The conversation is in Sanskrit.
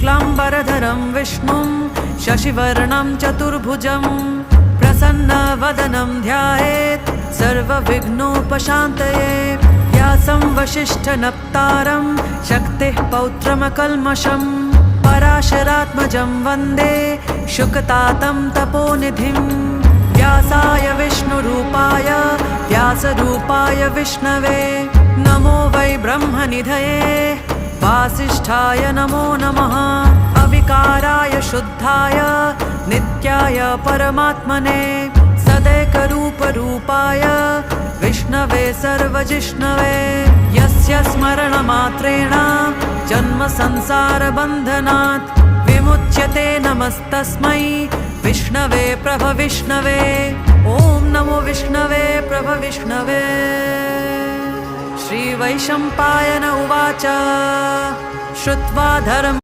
शुक्लाम्बरधरं विष्णुं शशिवर्णं चतुर्भुजं प्रसन्नवदनं ध्यायेत् सर्वविघ्नोपशान्तये। व्यासं वसिष्ठनप्तारं शक्तिः पौत्रमकल्मषं पराशरात्मजं वन्दे शुकतातं तपोनिधिं। व्यासाय विष्णुरूपाय व्यासरूपाय विष्णवे नमो वै ब्रह्मनिधये वासिष्ठाय नमो नमः। अविकाराय शुद्धाय नित्याय परमात्मने सदैकरूपरूपाय विष्णवे सर्वजिष्णवे। यस्य स्मरणमात्रेण जन्मसंसारबन्धनात् विमुच्यते नमस्तस्मै विष्णवे प्रभविष्णवे। ॐ नमो विष्णवे प्रभविष्णवे। श्रीवैशम्पायन उवाच श्रुत्वा धर्म